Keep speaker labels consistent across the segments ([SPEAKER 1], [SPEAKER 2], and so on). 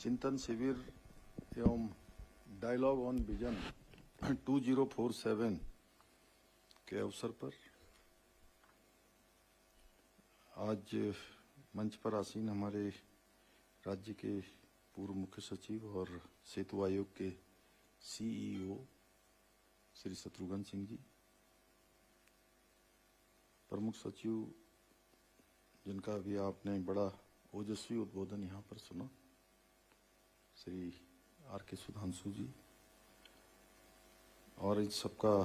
[SPEAKER 1] चिंतन शिविर एवं डायलॉग ऑन विजन 2047 के अवसर पर आज मंच पर आसीन हमारे राज्य के पूर्व मुख्य सचिव और सेतु आयोग के सीईओ श्री शत्रुघ्न सिंह जी, प्रमुख सचिव जिनका भी आपने बड़ा ओजस्वी उद्बोधन यहाँ पर सुना, श्री आर के सुधांशु जी, और इन सबका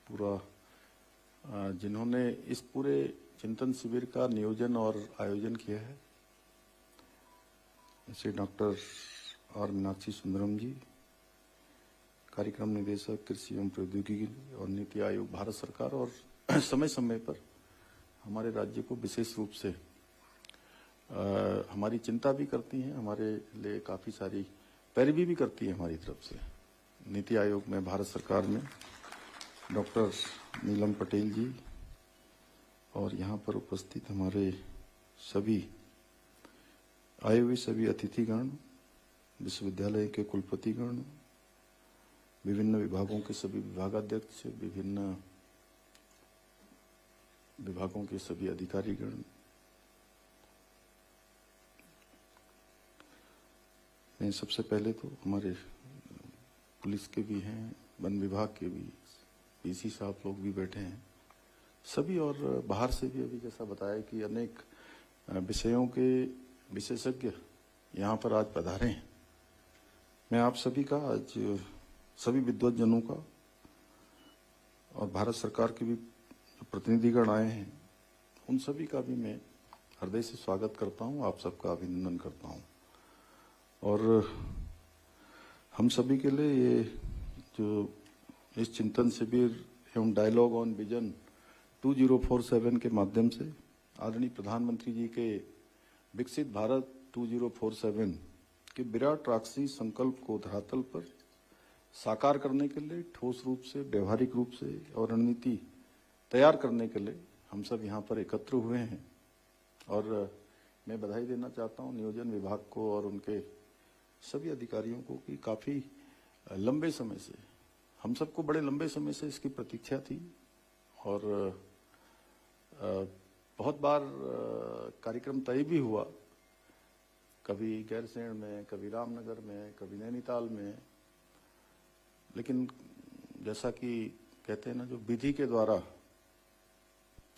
[SPEAKER 1] पूरा जिन्होंने इस पूरे चिंतन शिविर का नियोजन और आयोजन किया है, श्री डॉक्टर आर मीनाक्षी सुंदरम जी, कार्यक्रम निदेशक कृषि एवं प्रौद्योगिकी और नीति आयोग भारत सरकार, और समय समय पर हमारे राज्य को विशेष रूप से हमारी चिंता भी करती हैं, हमारे लिए काफ़ी सारी पैरवी भी करती है हमारी तरफ से। नीति आयोग में भारत सरकार में डॉक्टर नीलम पटेल जी और यहाँ पर उपस्थित हमारे सभी आए हुए सभी अतिथिगण, विश्वविद्यालय के कुलपतिगण, विभिन्न विभागों के सभी विभागाध्यक्ष, विभिन्न विभागों के सभी अधिकारीगण, मैं सबसे पहले तो हमारे पुलिस के भी हैं, वन विभाग के भी, पीसी साहब लोग भी बैठे हैं सभी, और बाहर से भी अभी जैसा बताया कि अनेक विषयों के विशेषज्ञ यहाँ पर आज पधारे हैं। मैं आप सभी का, आज सभी विद्वज्जनों का और भारत सरकार के भी प्रतिनिधिगण आए हैं, उन सभी का भी मैं हृदय से स्वागत करता हूँ, आप सबका अभिनंदन करता हूँ। और हम सभी के लिए ये जो इस चिंतन शिविर एवं डायलॉग ऑन विजन 2047 के माध्यम से आदरणीय प्रधानमंत्री जी के विकसित भारत 2047 के विराट राक्षसी संकल्प को धरातल पर साकार करने के लिए ठोस रूप से, व्यवहारिक रूप से और रणनीति तैयार करने के लिए हम सब यहाँ पर एकत्र हुए हैं। और मैं बधाई देना चाहता हूँ नियोजन विभाग को और उनके सभी अधिकारियों को कि काफ़ी लंबे समय से, हम सबको बड़े लंबे समय से इसकी प्रतीक्षा थी, और बहुत बार कार्यक्रम तय भी हुआ, कभी गैरसैंण में, कभी रामनगर में, कभी नैनीताल में, लेकिन जैसा कि कहते हैं ना, जो विधि के द्वारा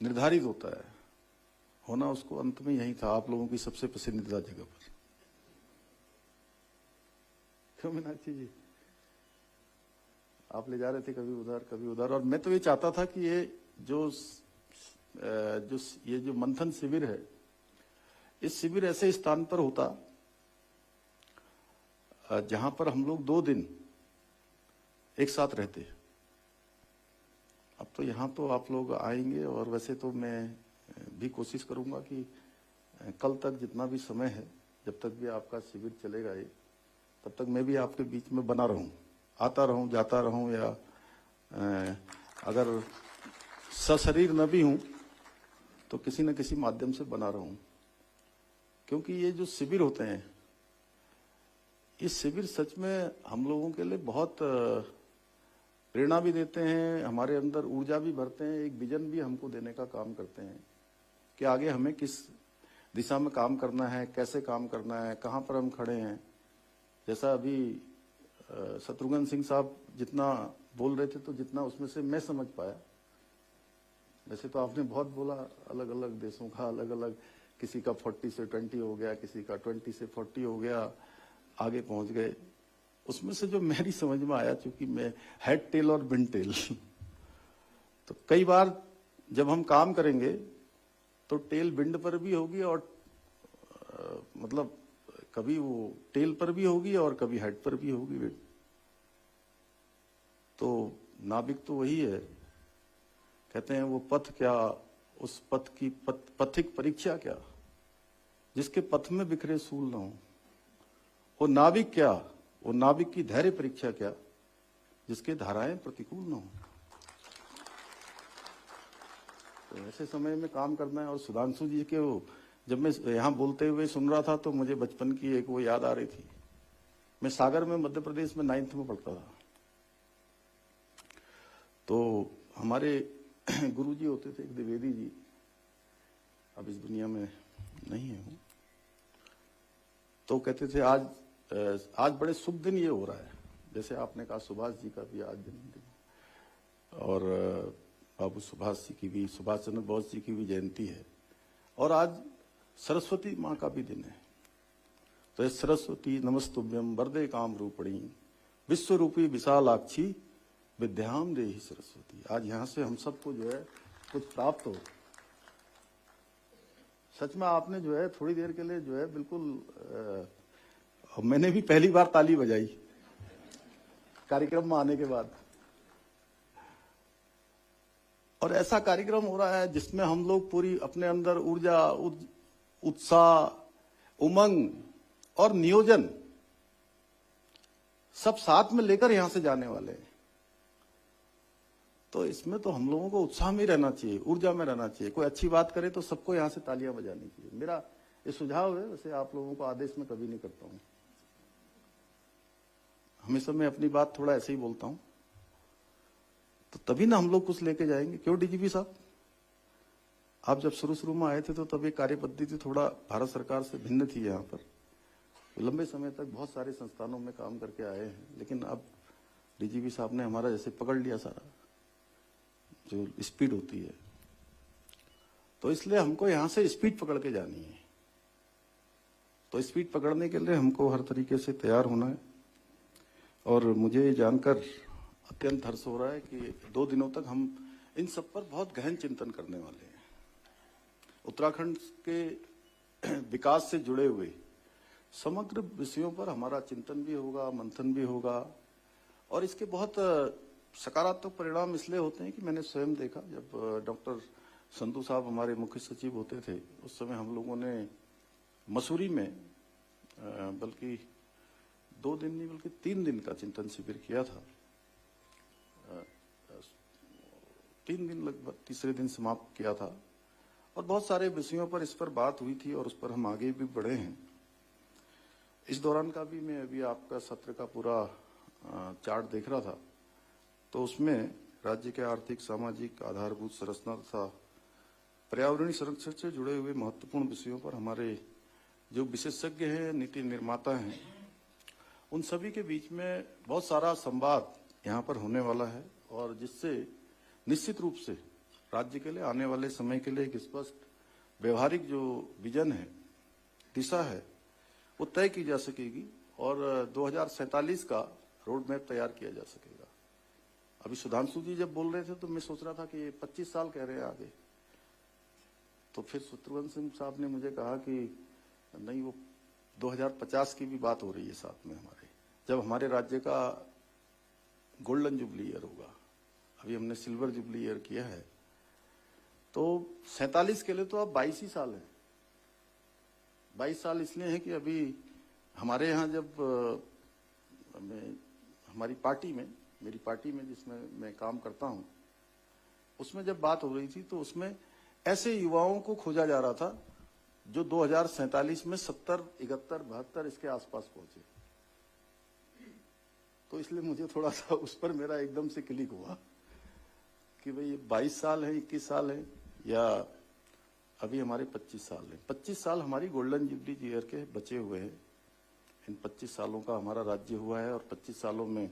[SPEAKER 1] निर्धारित होता है, होना उसको अंत में यही था, आप लोगों की सबसे पसंदीदा जगह पर। क्यों मीनाक्षी जी, आप ले जा रहे थे कभी उधर कभी उधर, और मैं तो ये चाहता था कि ये जो मंथन शिविर है, इस शिविर ऐसे स्थान पर होता जहां पर हम लोग 2 दिन एक साथ रहते। अब तो यहाँ तो आप लोग आएंगे, और वैसे तो मैं भी कोशिश करूंगा कि कल तक जितना भी समय है, जब तक भी आपका शिविर चलेगा ये, तब तक मैं भी आपके बीच में बना रहूं, आता रहूं, जाता रहूं, या अगर सशरीर न भी हूं तो किसी न किसी माध्यम से बना रहूं। क्योंकि ये जो शिविर होते हैं, इस शिविर सच में हम लोगों के लिए बहुत प्रेरणा भी देते हैं, हमारे अंदर ऊर्जा भी भरते हैं, एक विजन भी हमको देने का काम करते हैं कि आगे हमें किस दिशा में काम करना है, कैसे काम करना है, कहाँ पर हम खड़े हैं। जैसा अभी शत्रुघ्न सिंह साहब जितना बोल रहे थे, तो जितना उसमें से मैं समझ पाया, वैसे तो आपने बहुत बोला, अलग अलग देशों का अलग अलग, किसी का 40 से 20 हो गया, किसी का 20 से 40 हो गया, आगे पहुंच गए। उसमें से जो मेरी समझ में आया, चूंकि मैं हेड टेल और बिन टेल तो कई बार जब हम काम करेंगे तो टेल बिंड पर भी होगी, और मतलब कभी वो टेल पर भी होगी और कभी हेड पर भी होगी। तो नाविक तो वही है, कहते हैं वो पथ क्या, उस पथ की पथिक परीक्षा क्या, जिसके पथ में बिखरे सूल न हो। वो नाविक क्या, वो नाविक की धैर्य परीक्षा क्या, जिसके धाराएं प्रतिकूल न हो। तो ऐसे समय में काम करना है। और सुधांशु जी के वो जब मैं यहाँ बोलते हुए सुन रहा था तो मुझे बचपन की एक वो याद आ रही थी मैं सागर में मध्य प्रदेश में 9th में पढ़ता था। तो हमारे गुरुजी होते थे एक द्विवेदी जी, अब इस दुनिया में नहीं है वो, तो कहते थे आज बड़े शुभ दिन ये हो रहा है, जैसे आपने कहा सुभाष जी का भी आज जन्मदिन और बाबू सुभाष जी की भी, सुभाष चंद्र बोस जी की भी जयंती है, और आज सरस्वती माँ का भी दिन है। तो सरस्वती नमस्तुभ्यम वरदे काम रूपणी विश्व रूपी विशालाक्षी विद्याम देहि सरस्वती। आज यहाँ से हम सबको जो है कुछ प्राप्त हो। सच में आपने जो है थोड़ी देर के लिए जो है बिल्कुल मैंने भी पहली बार ताली बजाई कार्यक्रम में आने के बाद। और ऐसा कार्यक्रम हो रहा है जिसमें हम लोग पूरी अपने अंदर ऊर्जा, उत्साह, उमंग और नियोजन सब साथ में लेकर यहां से जाने वाले हैं। तो इसमें तो हम लोगों को उत्साह में रहना चाहिए, ऊर्जा में रहना चाहिए। कोई अच्छी बात करे तो सबको यहां से तालियां बजानी चाहिए। मेरा ये सुझाव है, वैसे आप लोगों को आदेश में कभी नहीं करता हूं, हमेशा मैं अपनी बात थोड़ा ऐसे ही बोलता हूं। तो तभी ना हम लोग कुछ लेके जाएंगे। क्यों डीजीपी साहब, आप जब शुरू में आए थे तो तब ये कार्य पद्धति थोड़ा भारत सरकार से भिन्न थी। यहाँ पर लंबे समय तक बहुत सारे संस्थानों में काम करके आए हैं, लेकिन अब डीजीपी साहब ने हमारा जैसे पकड़ लिया सारा जो स्पीड होती है, तो इसलिए हमको यहाँ से स्पीड पकड़ के जानी है। तो स्पीड पकड़ने के लिए हमको हर तरीके से तैयार होना है। और मुझे जानकर अत्यंत हर्ष हो रहा है कि 2 दिनों तक हम इन सब पर बहुत गहन चिंतन करने वाले हैं। उत्तराखंड के विकास से जुड़े हुए समग्र विषयों पर हमारा चिंतन भी होगा, मंथन भी होगा। और इसके बहुत सकारात्मक परिणाम इसलिए होते हैं कि मैंने स्वयं देखा, जब डॉक्टर संधू साहब हमारे मुख्य सचिव होते थे उस समय हम लोगों ने मसूरी में बल्कि 2 दिन नहीं बल्कि 3 दिन का चिंतन शिविर किया था। 3 दिन लगभग, तीसरे दिन समाप्त किया था और बहुत सारे विषयों पर इस पर बात हुई थी और उस पर हम आगे भी बढ़े हैं। इस दौरान का भी मैं अभी आपका सत्र का पूरा चार्ट देख रहा था, तो उसमें राज्य के आर्थिक सामाजिक आधारभूत संरचना तथा पर्यावरणीय संरक्षण से जुड़े हुए महत्वपूर्ण विषयों पर हमारे जो विशेषज्ञ हैं, नीति निर्माता हैं, उन सभी के बीच में बहुत सारा संवाद यहाँ पर होने वाला है और जिससे निश्चित रूप से राज्य के लिए आने वाले समय के लिए एक स्पष्ट व्यवहारिक जो विजन है, दिशा है, वो तय की जा सकेगी और 2047 का रोड मैप तैयार किया जा सकेगा। अभी सुधांशु जी जब बोल रहे थे तो मैं सोच रहा था कि ये 25 साल कह रहे हैं आगे, तो फिर शत्रुघ्न सिंह साहब ने मुझे कहा कि नहीं, वो 2050 की भी बात हो रही है साथ में हमारे, जब हमारे राज्य का गोल्डन जुबली ईयर होगा। अभी हमने सिल्वर जुबली ईयर किया है, तो 47 के लिए तो अब 22 ही साल है। 22 साल इसलिए है कि अभी हमारे यहाँ जब हमारी पार्टी में, मेरी पार्टी में जिसमें मैं काम करता हूँ, उसमें जब बात हो रही थी तो उसमें ऐसे युवाओं को खोजा जा रहा था जो 2047 में 70, 71, 72 इसके आसपास पहुंचे। तो इसलिए मुझे थोड़ा सा उस पर मेरा एकदम से क्लिक हुआ कि भाई ये 22 साल है, 21 साल है या अभी हमारे 25 साल है। 25 साल हमारी गोल्डन जुबली ईयर के बचे हुए हैं। इन 25 सालों का हमारा राज्य हुआ है और 25 सालों में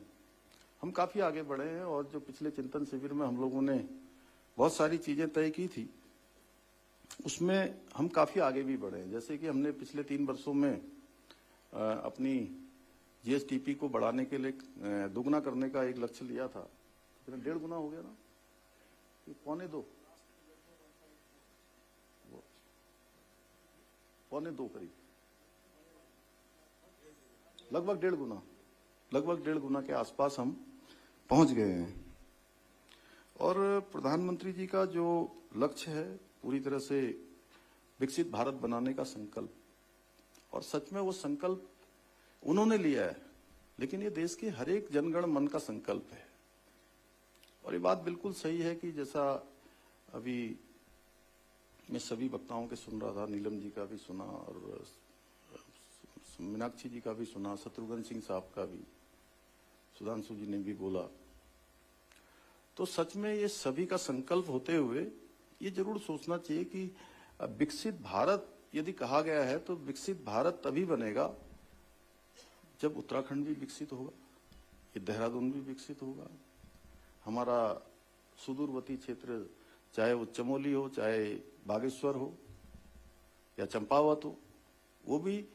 [SPEAKER 1] हम काफी आगे बढ़े हैं। और जो पिछले चिंतन शिविर में हम लोगों ने बहुत सारी चीजें तय की थी, उसमें हम काफी आगे भी बढ़े हैं। जैसे कि हमने पिछले 3 वर्षों में अपनी जीएसटीपी को बढ़ाने के लिए दुगना करने का एक लक्ष्य लिया था। 1.5 गुना हो गया ना, 1.25, 1.25 करीब, लगभग 1.5 गुना के आसपास हम पहुंच गए हैं। और प्रधानमंत्री जी का जो लक्ष्य है, पूरी तरह से विकसित भारत बनाने का संकल्प, और सच में वो संकल्प उन्होंने लिया है, लेकिन ये देश के हर एक जनगण मन का संकल्प है। और ये बात बिल्कुल सही है कि जैसा अभी मैं सभी वक्ताओं के सुन रहा था, नीलम जी का भी सुना और मीनाक्षी जी का भी सुना, शत्रुघ्न सिंह साहब का भी, सुधांशु जी ने भी बोला। तो सच में ये सभी का संकल्प होते हुए ये जरूर सोचना चाहिए कि विकसित भारत यदि कहा गया है तो विकसित भारत तभी बनेगा जब उत्तराखंड भी विकसित होगा, ये देहरादून भी विकसित होगा, हमारा सुदूरवर्ती क्षेत्र चाहे वो चमोली हो, चाहे बागेश्वर हो या चंपावत हो, वो भी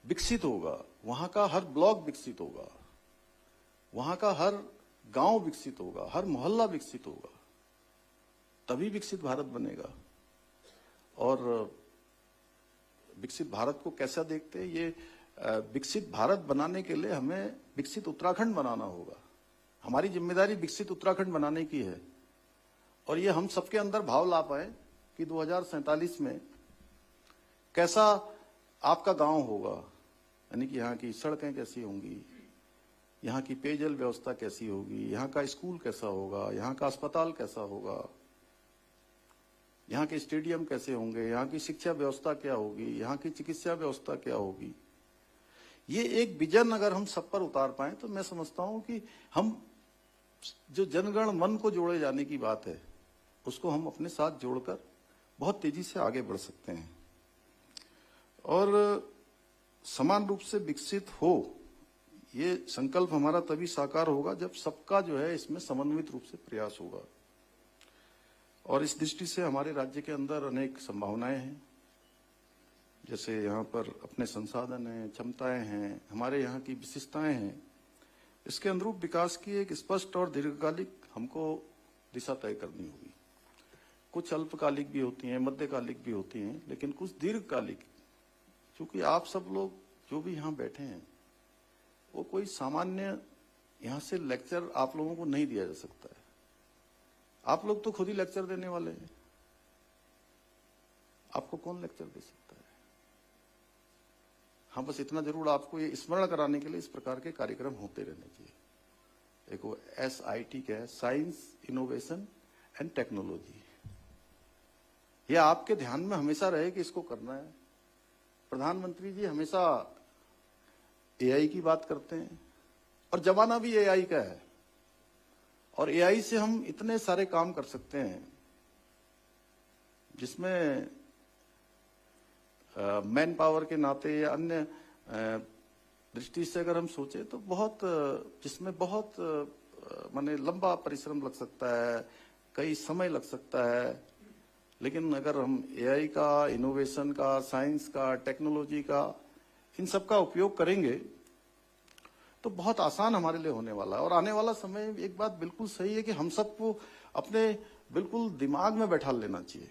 [SPEAKER 1] विकसित होगा। वहां का हर ब्लॉक विकसित होगा, वहां का हर गांव विकसित होगा, हर मोहल्ला विकसित होगा, तभी विकसित भारत बनेगा। और विकसित भारत को कैसा देखते हैं, ये विकसित भारत बनाने के लिए हमें विकसित उत्तराखंड बनाना होगा। हमारी जिम्मेदारी विकसित उत्तराखंड बनाने की है और ये हम सबके अंदर भाव ला पाए कि 2047 में कैसा आपका गांव होगा, यानी कि यहाँ की सड़कें कैसी होंगी, यहाँ की पेयजल व्यवस्था कैसी होगी, यहाँ का स्कूल कैसा होगा, यहाँ का अस्पताल कैसा होगा, यहाँ के स्टेडियम कैसे होंगे, यहाँ की शिक्षा व्यवस्था क्या होगी, यहाँ की चिकित्सा व्यवस्था क्या होगी। ये एक विजन अगर हम सब पर उतार पाए तो मैं समझता हूं कि हम जो जनगण मन को जोड़े जाने की बात है उसको हम अपने साथ जोड़कर बहुत तेजी से आगे बढ़ सकते हैं और समान रूप से विकसित हो। ये संकल्प हमारा तभी साकार होगा जब सबका जो है इसमें समन्वित रूप से प्रयास होगा। और इस दृष्टि से हमारे राज्य के अंदर अनेक संभावनाएं हैं, जैसे यहाँ पर अपने संसाधन हैं, क्षमताएं हैं, हमारे यहाँ की विशेषताएं हैं। इसके अनुरूप विकास की एक स्पष्ट और दीर्घकालिक हमको दिशा तय करनी होगी। कुछ अल्पकालिक भी होती हैं, मध्यकालिक भी होती हैं, लेकिन कुछ दीर्घकालिक, क्योंकि आप सब लोग जो भी यहाँ बैठे हैं वो कोई सामान्य यहाँ से लेक्चर आप लोगों को नहीं दिया जा सकता है। आप लोग तो खुद ही लेक्चर देने वाले हैं, आपको कौन लेक्चर दे सकता है। हाँ, बस इतना जरूर आपको ये स्मरण कराने के लिए इस प्रकार के कार्यक्रम होते रहने चाहिए। एक वो SIT का है, साइंस इनोवेशन एंड टेक्नोलॉजी, ये आपके ध्यान में हमेशा रहे कि इसको करना है। प्रधानमंत्री जी हमेशा AI की बात करते हैं और जमाना भी AI का है और AI से हम इतने सारे काम कर सकते हैं जिसमें मैन पावर के नाते या अन्य दृष्टि से अगर हम सोचे तो बहुत, जिसमें बहुत माने लंबा परिश्रम लग सकता है, कई समय लग सकता है। लेकिन अगर हम AI का, इनोवेशन का, साइंस का, टेक्नोलॉजी का, इन सब का उपयोग करेंगे तो बहुत आसान हमारे लिए होने वाला है। और आने वाला समय, एक बात बिल्कुल सही है कि हम सबको अपने बिल्कुल दिमाग में बैठा लेना चाहिए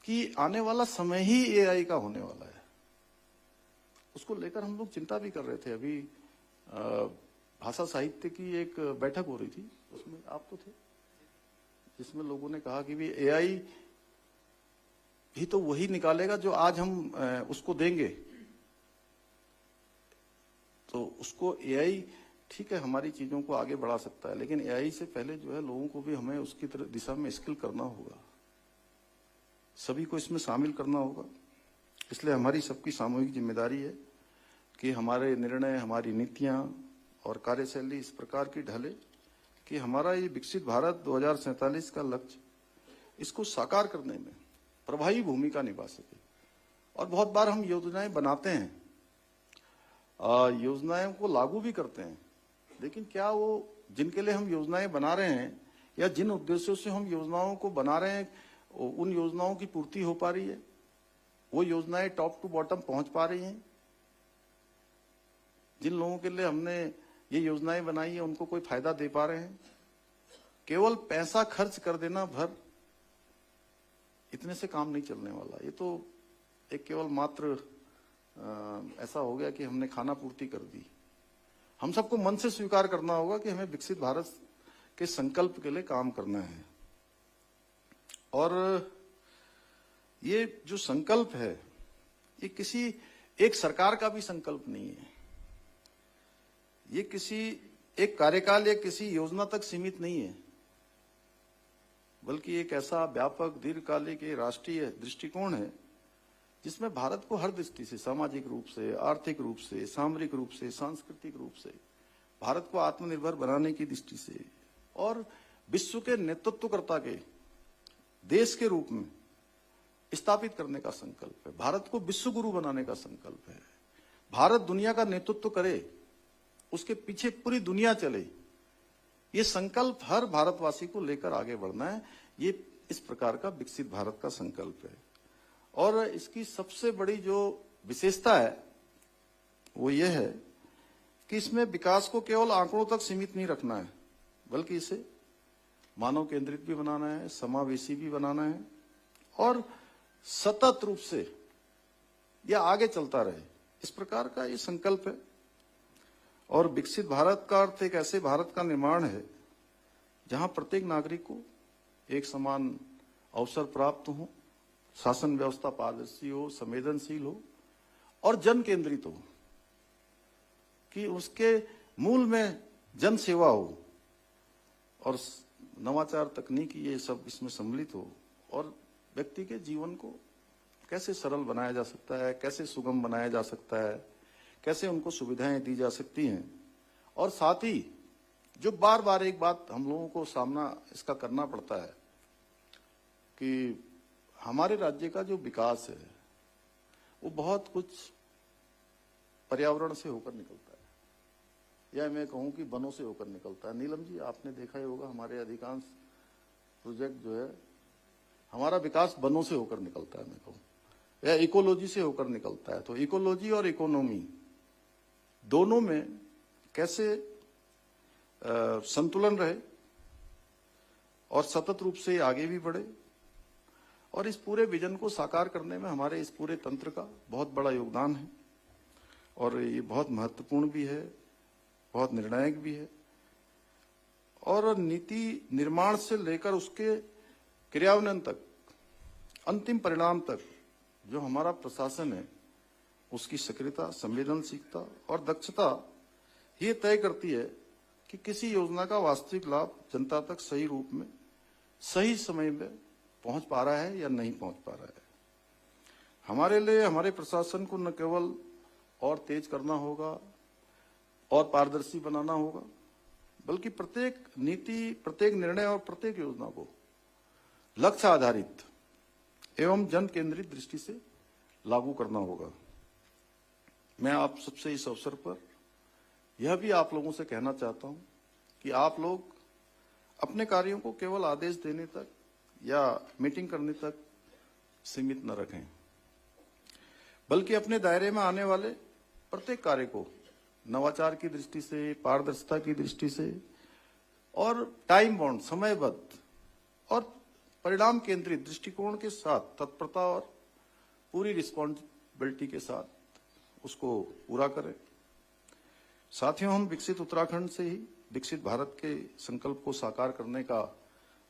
[SPEAKER 1] कि आने वाला समय ही AI का होने वाला है। उसको लेकर हम लोग चिंता भी कर रहे थे। अभी भाषा साहित्य की एक बैठक हो रही थी, उसमें आप तो थे, जिसमें लोगों ने कहा कि भी AI भी तो वही निकालेगा जो आज हम उसको देंगे। तो उसको AI ठीक है हमारी चीजों को आगे बढ़ा सकता है, लेकिन AI से पहले जो है लोगों को भी हमें उसकी तरह दिशा में स्किल करना होगा, सभी को इसमें शामिल करना होगा। इसलिए हमारी सबकी सामूहिक जिम्मेदारी है कि हमारे निर्णय, हमारी नीतियां और कार्यशैली इस प्रकार की ढले कि हमारा ये विकसित भारत 2047 का लक्ष्य, इसको साकार करने में प्रभावी भूमिका निभा सके। और बहुत बार हम योजनाएं बनाते हैं, योजनाओं को लागू भी करते हैं, लेकिन क्या वो जिनके लिए हम योजनाएं बना रहे हैं या जिन उद्देश्यों से हम योजनाओं को बना रहे हैं उन योजनाओं की पूर्ति हो पा रही है? वो योजनाएं टॉप टू बॉटम पहुंच पा रही हैं? जिन लोगों के लिए हमने ये योजनाएं बनाई है उनको कोई फायदा दे पा रहे हैं? केवल पैसा खर्च कर देना भर, इतने से काम नहीं चलने वाला। ये तो एक केवल मात्र ऐसा हो गया कि हमने खाना पूर्ति कर दी। हम सबको मन से स्वीकार करना होगा कि हमें विकसित भारत के संकल्प के लिए काम करना है। और ये जो संकल्प है ये किसी एक सरकार का भी संकल्प नहीं है, ये किसी एक कार्यकाल या किसी योजना तक सीमित नहीं है, बल्कि एक ऐसा व्यापक, दीर्घकालिक, राष्ट्रीय दृष्टिकोण है जिसमें भारत को हर दृष्टि से, सामाजिक रूप से, आर्थिक रूप से, सामरिक रूप से, सांस्कृतिक रूप से भारत को आत्मनिर्भर बनाने की दृष्टि से और विश्व के नेतृत्वकर्ता के देश के रूप में स्थापित करने का संकल्प है। भारत को विश्व गुरु बनाने का संकल्प है। भारत दुनिया का नेतृत्व करे, उसके पीछे पूरी दुनिया चले, ये संकल्प हर भारतवासी को लेकर आगे बढ़ना है। ये इस प्रकार का विकसित भारत का संकल्प है। और इसकी सबसे बड़ी जो विशेषता है वो ये है कि इसमें विकास को केवल आंकड़ों तक सीमित नहीं रखना है, बल्कि इसे मानव केंद्रित भी बनाना है, समावेशी भी बनाना है और सतत रूप से यह आगे चलता रहे, इस प्रकार का ये संकल्प है। और विकसित भारत का अर्थ एक ऐसे भारत का निर्माण है जहां प्रत्येक नागरिक को एक समान अवसर प्राप्त हो, शासन व्यवस्था पारदर्शी हो, संवेदनशील हो और जन केंद्रित हो, कि उसके मूल में जन सेवा हो और नवाचार, तकनीकी, ये सब इसमें सम्मिलित हो और व्यक्ति के जीवन को कैसे सरल बनाया जा सकता है, कैसे सुगम बनाया जा सकता है, कैसे उनको सुविधाएं दी जा सकती हैं। और साथ ही जो बार बार एक बात हम लोगों को सामना इसका करना पड़ता है कि हमारे राज्य का जो विकास है वो बहुत कुछ पर्यावरण से होकर निकलता है, या मैं कहूं कि वनों से होकर निकलता है। नीलम जी, आपने देखा ही होगा हमारे अधिकांश प्रोजेक्ट जो है, हमारा विकास वनों से होकर निकलता है, मैं कहूं, या इकोलॉजी से होकर निकलता है। तो इकोलॉजी और इकोनॉमी दोनों में कैसे संतुलन रहे और सतत रूप से आगे भी बढ़े, और इस पूरे विजन को साकार करने में हमारे इस पूरे तंत्र का बहुत बड़ा योगदान है और ये बहुत महत्वपूर्ण भी है, बहुत निर्णायक भी है। और नीति निर्माण से लेकर उसके क्रियान्वयन तक, अंतिम परिणाम तक जो हमारा प्रशासन है उसकी सक्रियता, संवेदनशीलता और दक्षता ये तय करती है कि किसी योजना का वास्तविक लाभ जनता तक सही रूप में, सही समय में पहुंच पा रहा है या नहीं पहुंच पा रहा है। हमारे लिए हमारे प्रशासन को न केवल और तेज करना होगा और पारदर्शी बनाना होगा, बल्कि प्रत्येक नीति, प्रत्येक निर्णय और प्रत्येक योजना को लक्ष्य आधारित एवं जन केंद्रित दृष्टि से लागू करना होगा। मैं आप सबसे इस अवसर पर यह भी आप लोगों से कहना चाहता हूं कि आप लोग अपने कार्यों को केवल आदेश देने तक या मीटिंग करने तक सीमित न रखें, बल्कि अपने दायरे में आने वाले प्रत्येक कार्य को नवाचार की दृष्टि से, पारदर्शिता की दृष्टि से और टाइम बाउंड, समयबद्ध और परिणाम केंद्रित दृष्टिकोण के साथ, तत्परता और पूरी रिस्पॉन्सिबिलिटी के साथ उसको पूरा करें। साथियों, हम विकसित उत्तराखंड से ही विकसित भारत के संकल्प को साकार करने का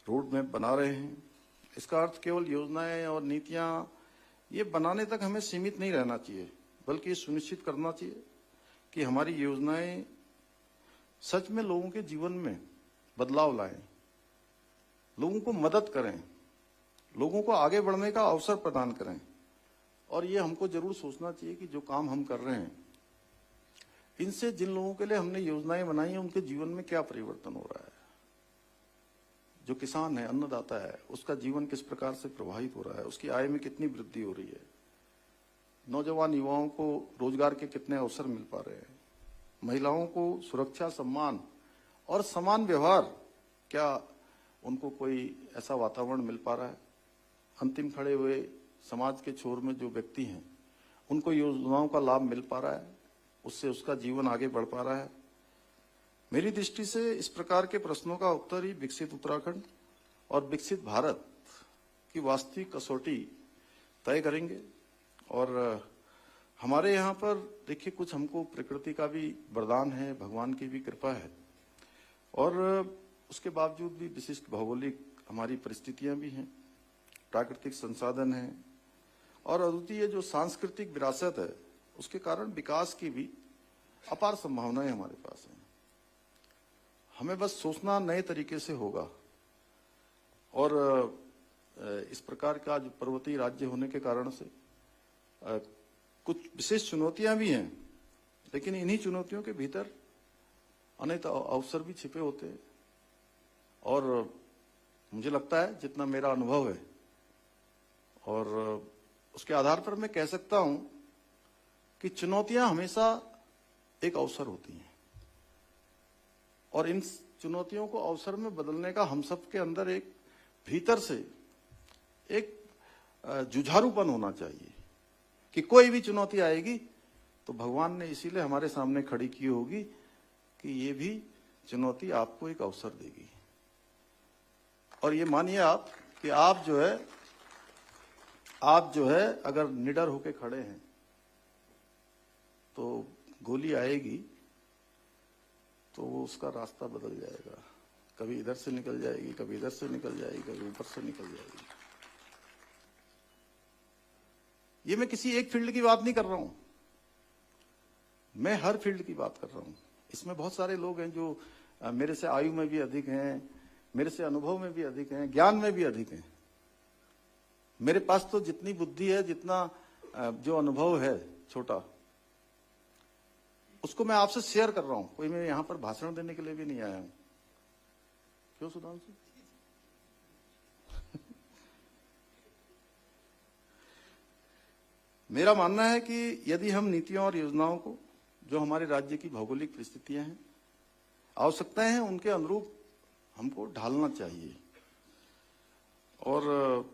[SPEAKER 1] रोड मैप बना रहे हैं। इसका अर्थ केवल योजनाएं और नीतियां ये बनाने तक हमें सीमित नहीं रहना चाहिए, बल्कि ये सुनिश्चित करना चाहिए कि हमारी योजनाएं सच में लोगों के जीवन में बदलाव लाएं, लोगों को मदद करें, लोगों को आगे बढ़ने का अवसर प्रदान करें। और ये हमको जरूर सोचना चाहिए कि जो काम हम कर रहे हैं, इनसे जिन लोगों के लिए हमने योजनाएं बनाई हैं उनके जीवन में क्या परिवर्तन हो रहा है। जो किसान है, अन्नदाता है, उसका जीवन किस प्रकार से प्रभावित हो रहा है, उसकी आय में कितनी वृद्धि हो रही है, नौजवान युवाओं को रोजगार के कितने अवसर मिल पा रहे हैं, महिलाओं को सुरक्षा, सम्मान और समान व्यवहार, क्या उनको कोई ऐसा वातावरण मिल पा रहा है। अंतिम खड़े हुए समाज के छोर में जो व्यक्ति हैं उनको योजनाओं का लाभ मिल पा रहा है, उससे उसका जीवन आगे बढ़ पा रहा है। मेरी दृष्टि से इस प्रकार के प्रश्नों का उत्तर ही विकसित उत्तराखंड और विकसित भारत की वास्तविक कसौटी तय करेंगे। और हमारे यहाँ पर देखिए, कुछ हमको प्रकृति का भी वरदान है, भगवान की भी कृपा है, और उसके बावजूद भी विशिष्ट भौगोलिक हमारी परिस्थितियां भी हैं, प्राकृतिक संसाधन हैं और अद्वितीय जो सांस्कृतिक विरासत है, उसके कारण विकास की भी अपार संभावनाएं हमारे पास हैं। हमें बस सोचना नए तरीके से होगा। और इस प्रकार का जो पर्वतीय राज्य होने के कारण से कुछ विशेष चुनौतियां भी हैं, लेकिन इन्हीं चुनौतियों के भीतर अनेक अवसर भी छिपे होते हैं। और मुझे लगता है, जितना मेरा अनुभव है और उसके आधार पर मैं कह सकता हूं कि चुनौतियां हमेशा एक अवसर होती हैं, और इन चुनौतियों को अवसर में बदलने का हम सब के अंदर एक भीतर से एक जुझारूपन होना चाहिए कि कोई भी चुनौती आएगी तो भगवान ने इसीलिए हमारे सामने खड़ी की होगी कि ये भी चुनौती आपको एक अवसर देगी। और ये मानिए आप कि आप जो है अगर निडर होके खड़े हैं तो गोली आएगी तो वो उसका रास्ता बदल जाएगा, कभी इधर से निकल जाएगी, कभी इधर से निकल जाएगी, कभी ऊपर से निकल जाएगी। ये मैं किसी एक फील्ड की बात नहीं कर रहा हूं, मैं हर फील्ड की बात कर रहा हूं। इसमें बहुत सारे लोग हैं जो मेरे से आयु में भी अधिक हैं, मेरे से अनुभव में भी अधिक हैं, ज्ञान में भी अधिक हैं। मेरे पास तो जितनी बुद्धि है, जितना जो अनुभव है छोटा, उसको मैं आपसे शेयर कर रहा हूं। कोई मैं यहां पर भाषण देने के लिए भी नहीं आया हूं। क्यों सुधांशु? मेरा मानना है कि यदि हम नीतियों और योजनाओं को, जो हमारे राज्य की भौगोलिक परिस्थितियां हैं, आवश्यकताएं हैं, उनके अनुरूप हमको ढालना चाहिए। और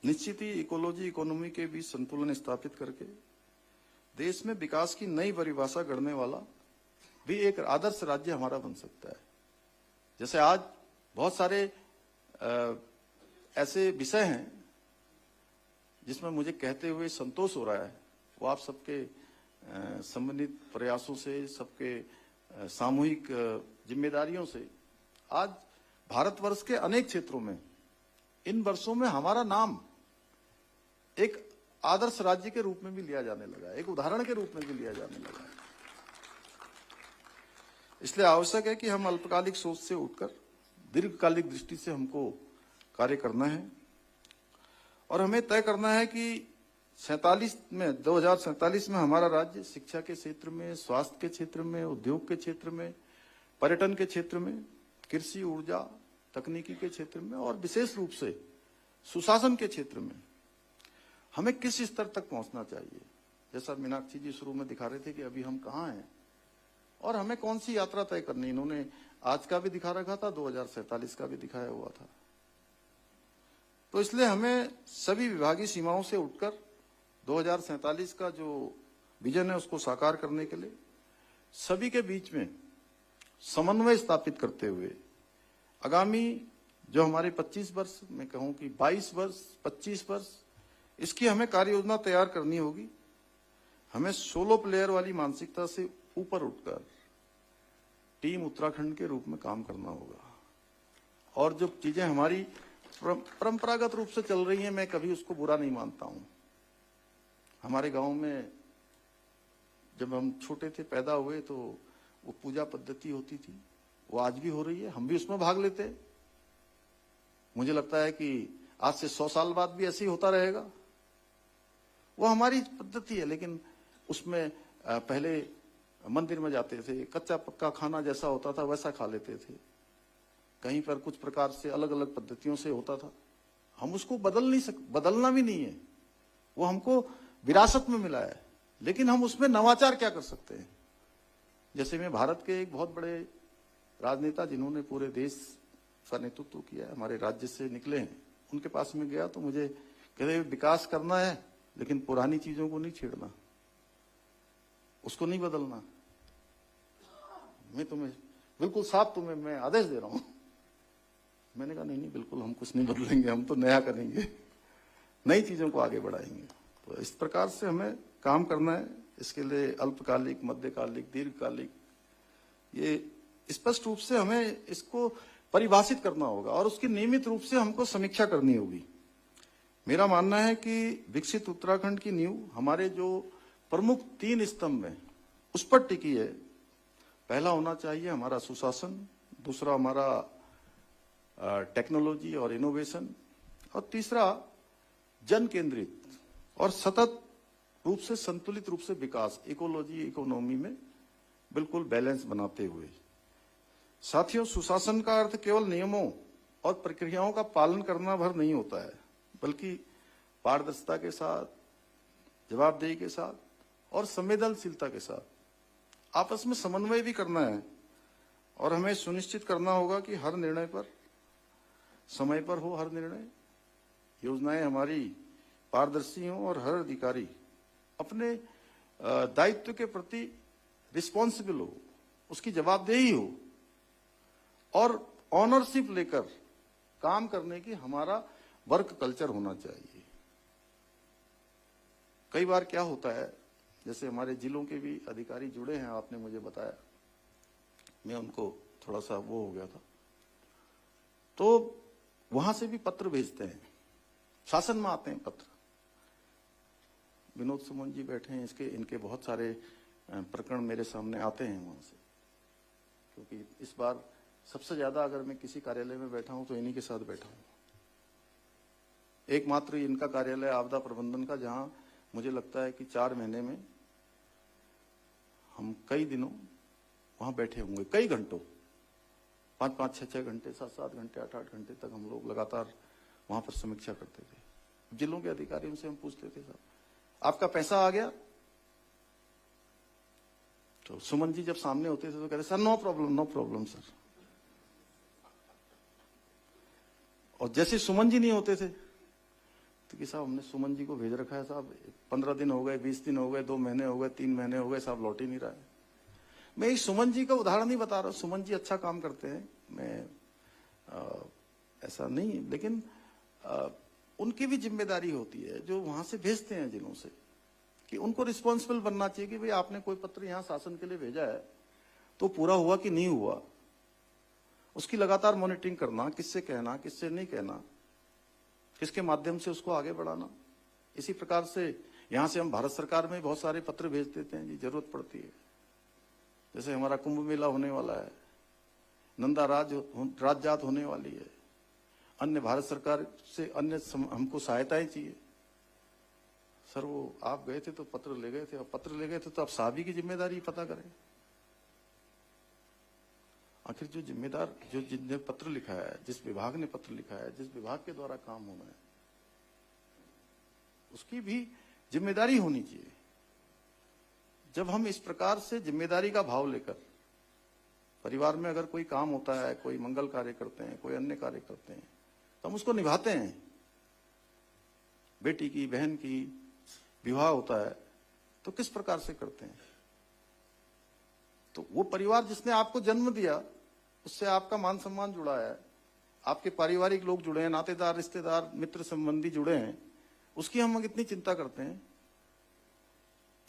[SPEAKER 1] निश्चित ही इकोलॉजी इकोनॉमी के बीच संतुलन स्थापित करके देश में विकास की नई परिभाषा गढ़ने वाला भी एक आदर्श राज्य हमारा बन सकता है। जैसे आज बहुत सारे ऐसे विषय हैं जिसमें मुझे कहते हुए संतोष हो रहा है, वो आप सबके संबंधित प्रयासों से, सबके सामूहिक जिम्मेदारियों से आज भारतवर्ष के अनेक क्षेत्रों में इन वर्षों में हमारा नाम एक आदर्श राज्य के रूप में भी लिया जाने लगा है, एक उदाहरण के रूप में भी लिया जाने लगा है। इसलिए आवश्यक है कि हम अल्पकालिक सोच से उठकर दीर्घकालिक दृष्टि से हमको कार्य करना है, और हमें तय करना है कि 2047 में हमारा राज्य शिक्षा के क्षेत्र में, स्वास्थ्य के क्षेत्र में, उद्योग के क्षेत्र में, पर्यटन के क्षेत्र में, कृषि, ऊर्जा, तकनीकी के क्षेत्र में, और विशेष रूप से सुशासन के क्षेत्र में हमें किस स्तर तक पहुंचना चाहिए। जैसा मीनाक्षी जी शुरू में दिखा रहे थे कि अभी हम कहाँ हैं और हमें कौन सी यात्रा तय करनी। इन्होंने आज का भी दिखा रखा था, 2047 का भी दिखाया हुआ था। तो इसलिए हमें सभी विभागीय सीमाओं से उठकर 2047 का जो विजन है उसको साकार करने के लिए सभी के बीच में समन्वय स्थापित करते हुए आगामी जो हमारे 25 वर्ष, मैं कहूं कि 22 वर्ष, 25 वर्ष, इसकी हमें कार्य योजना तैयार करनी होगी। हमें सोलो प्लेयर वाली मानसिकता से ऊपर उठकर टीम उत्तराखंड के रूप में काम करना होगा। और जो चीजें हमारी परंपरागत रूप से चल रही हैं, मैं कभी उसको बुरा नहीं मानता हूं। हमारे गांव में जब हम छोटे थे, पैदा हुए, तो वो पूजा पद्धति होती थी, वो आज भी हो रही है, हम भी उसमें भाग लेते हैं। मुझे लगता है कि आज से 100 साल बाद भी ऐसे ही होता रहेगा। वो हमारी पद्धति है, लेकिन उसमें पहले मंदिर में जाते थे, कच्चा पक्का खाना जैसा होता था वैसा खा लेते थे। कहीं पर कुछ प्रकार से अलग अलग पद्धतियों से होता था। हम उसको बदलना भी नहीं है, वो हमको विरासत में मिला है, लेकिन हम उसमें नवाचार क्या कर सकते हैं। जैसे मैं भारत के एक बहुत बड़े राजनेता जिन्होंने पूरे देश का नेतृत्व किया है, हमारे राज्य से निकले हैं, उनके पास में गया तो मुझे कहते विकास करना है लेकिन पुरानी चीजों को नहीं छेड़ना, उसको नहीं बदलना। मैं तुम्हें बिल्कुल साफ मैं आदेश दे रहा हूं। मैंने कहा नहीं, बिल्कुल हम कुछ नहीं बदलेंगे, हम तो नया करेंगे, नई चीजों को आगे बढ़ाएंगे। तो इस प्रकार से हमें काम करना है। इसके लिए अल्पकालिक, मध्यकालिक, दीर्घकालिक, ये स्पष्ट रूप से हमें इसको परिभाषित करना होगा और उसकी नियमित रूप से हमको समीक्षा करनी होगी। मेरा मानना है कि विकसित उत्तराखंड की नींव हमारे जो प्रमुख 3 स्तंभ हैं उस पर टिकी है। पहला होना चाहिए हमारा सुशासन, दूसरा हमारा टेक्नोलॉजी और इनोवेशन, और तीसरा जन केंद्रित और सतत रूप से, संतुलित रूप से विकास, इकोलॉजी, इकोनॉमी में बिल्कुल बैलेंस बनाते हुए। साथियों, सुशासन का अर्थ केवल नियमों और प्रक्रियाओं का पालन करना भर नहीं होता है, बल्कि पारदर्शिता के साथ, जवाबदेही के साथ और संवेदनशीलता के साथ आपस में समन्वय भी करना है। और हमें सुनिश्चित करना होगा कि हर निर्णय पर समय पर हो, हर निर्णय, योजनाएं हमारी पारदर्शी हो और हर अधिकारी अपने दायित्व के प्रति रिस्पॉन्सिबल हो, उसकी जवाबदेही हो और ऑनरशिप लेकर काम करने की हमारा वर्क कल्चर होना चाहिए। कई बार क्या होता है, जैसे हमारे जिलों के भी अधिकारी जुड़े हैं, आपने मुझे बताया, मैं उनको थोड़ा सा वो हो गया था, तो वहां से भी पत्र भेजते हैं, शासन में आते हैं पत्र। विनोद सुमन जी बैठे हैं, इनके बहुत सारे प्रकरण मेरे सामने आते हैं वहां से, क्योंकि इस बार सबसे ज्यादा अगर मैं किसी कार्यालय में बैठा हूं तो इन्हीं के साथ बैठा हूं। एकमात्र इनका कार्यालय आपदा प्रबंधन का, जहां मुझे लगता है कि 4 महीने में हम कई दिनों वहां बैठे होंगे, कई घंटों, 5-5, 6-6 घंटे, 7-7 घंटे, 8-8 घंटे तक हम लोग लगातार वहां पर समीक्षा करते थे। जिलों के अधिकारियों से हम पूछते थे, साहब आपका पैसा आ गया? तो सुमन जी जब सामने होते थे तो कहते, sir no problem, no problem sir. और जैसे सुमन जी नहीं होते थे तो कि साहब हमने सुमन जी को भेज रखा है साहब, 15 दिन हो गए, 20 दिन हो गए, 2 महीने हो गए, 3 महीने हो गए, साहब लौट ही नहीं रहा है। मैं इस सुमन जी का उदाहरण नहीं बता रहा, सुमन जी अच्छा काम करते हैं, मैं ऐसा नहीं, लेकिन उनकी भी जिम्मेदारी होती है जो वहां से भेजते हैं जिलों से, कि उनको रिस्पॉन्सिबल बनना चाहिए कि भाई आपने कोई पत्र यहाँ शासन के लिए भेजा है तो पूरा हुआ कि नहीं हुआ, उसकी लगातार मॉनिटरिंग करना, किससे कहना, किससे नहीं कहना, किसके माध्यम से उसको आगे बढ़ाना। इसी प्रकार से यहां से हम भारत सरकार में बहुत सारे पत्र भेज देते हैं जी, जरूरत पड़ती है। जैसे हमारा कुंभ मेला होने वाला है, नंदा राजजात होने वाली है, अन्य भारत सरकार से अन्य हमको सहायताएं चाहिए। सर वो आप गए थे तो पत्र ले गए थे, अब पत्र ले गए थे तो अब साहबी की जिम्मेदारी पता करें। आखिर जो जिम्मेदार, जो जिसने पत्र लिखा है, जिस विभाग ने पत्र लिखा है, जिस विभाग के द्वारा काम होना है, उसकी भी जिम्मेदारी होनी चाहिए। जब हम इस प्रकार से जिम्मेदारी का भाव लेकर परिवार में अगर कोई काम होता है, कोई मंगल कार्य करते हैं, कोई अन्य कार्य करते हैं, तो हम उसको निभाते हैं। बेटी की, बहन की विवाह होता है तो किस प्रकार से करते हैं? तो वो परिवार जिसने आपको जन्म दिया, उससे आपका मान सम्मान जुड़ा है, आपके पारिवारिक लोग जुड़े हैं, नातेदार, रिश्तेदार, मित्र संबंधी जुड़े हैं, उसकी हम इतनी चिंता करते हैं,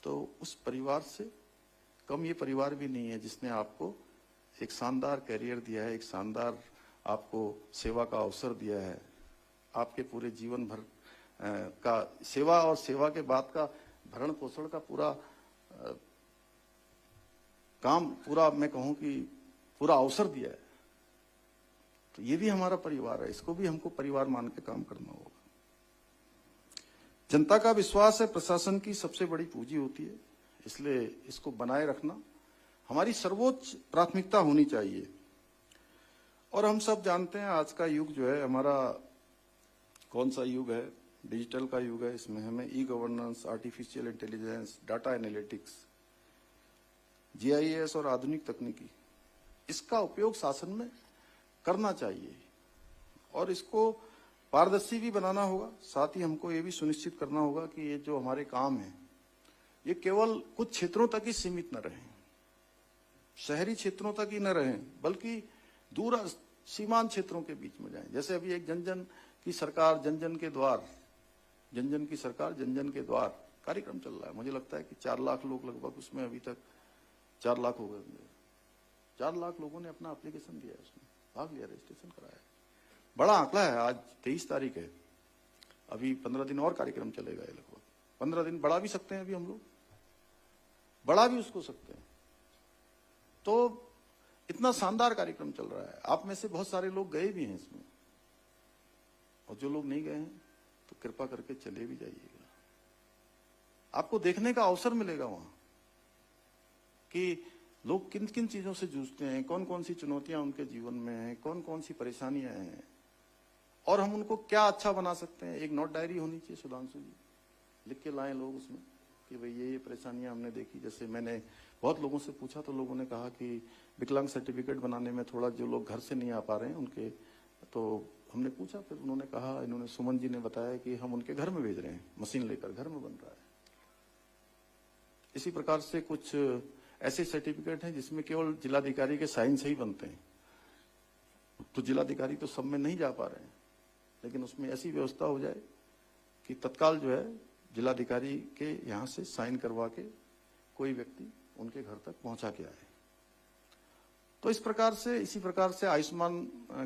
[SPEAKER 1] तो उस परिवार से कम ये परिवार भी नहीं है जिसने आपको एक शानदार कैरियर दिया है, एक शानदार आपको सेवा का अवसर दिया है, आपके पूरे जीवन भर का सेवा और सेवा के बाद का भरण पोषण का पूरा काम, पूरा मैं कहूं कि पूरा अवसर दिया है। तो ये भी हमारा परिवार है, इसको भी हमको परिवार मान के काम करना होगा। जनता का विश्वास है प्रशासन की सबसे बड़ी पूंजी होती है, इसलिए इसको बनाए रखना हमारी सर्वोच्च प्राथमिकता होनी चाहिए। और हम सब जानते हैं आज का युग जो है हमारा कौन सा युग है, डिजिटल का युग है। इसमें हमें e governance, artificial intelligence, data analytics, GIS और आधुनिक तकनीकी, इसका उपयोग शासन में करना चाहिए और इसको पारदर्शी भी बनाना होगा। साथ ही हमको ये भी सुनिश्चित करना होगा कि ये जो हमारे काम हैं ये केवल कुछ क्षेत्रों तक ही सीमित न रहें, शहरी क्षेत्रों तक ही न रहें, बल्कि दूर सीमांत क्षेत्रों के बीच में जाएं। जैसे अभी एक जन जन की सरकार जन जन के द्वार, जन जन की सरकार जन जन के द्वार कार्यक्रम चल रहा है। मुझे लगता है कि 4 लाख लोग लगभग उसमें अभी तक 4 लाख हो गए होंगे। 4 लाख लोगों ने अपना एप्लीकेशन दिया है, उसमें भाग लिया, रजिस्ट्रेशन कराया। बड़ा आंकड़ा है। आज 23 तारीख है, अभी 15 दिन और कार्यक्रम चलेगा। ये लगभग 15 दिन बढ़ा भी सकते हैं, अभी हम लोग बढ़ा भी उसको सकते हैं। तो इतना शानदार कार्यक्रम चल रहा है। आप में से बहुत सारे लोग गए भी हैं इसमें, और जो लोग नहीं गए हैं तो कृपा करके चले भी जाइएगा। आपको देखने का अवसर मिलेगा वहां कि लोग किन किन चीजों से जूझते हैं, कौन कौन सी चुनौतियां उनके जीवन में हैं, कौन कौन सी परेशानियां हैं, और हम उनको क्या अच्छा बना सकते हैं। एक नोट डायरी होनी चाहिए सुधांशु जी, लिख के लाएं लोग उसमें कि भाई ये परेशानियां हमने देखी। जैसे मैंने बहुत लोगों से पूछा तो लोगों ने कहा कि विकलांग सर्टिफिकेट बनाने में थोड़ा जो लोग घर से नहीं आ पा रहे हैं उनके, तो हमने पूछा, फिर उन्होंने कहा, इन्होंने सुमन जी ने बताया कि हम उनके घर में भेज रहे हैं, मशीन लेकर घर में बन रहा है। इसी प्रकार से कुछ ऐसे सर्टिफिकेट हैं जिसमें केवल जिलाधिकारी के साइन से ही बनते हैं, तो जिलाधिकारी तो सब में नहीं जा पा रहे हैं, लेकिन उसमें ऐसी व्यवस्था हो जाए कि तत्काल जो है जिलाधिकारी के यहाँ से साइन करवा के कोई व्यक्ति उनके घर तक पहुंचा के आए। तो इस प्रकार से, इसी प्रकार से आयुष्मान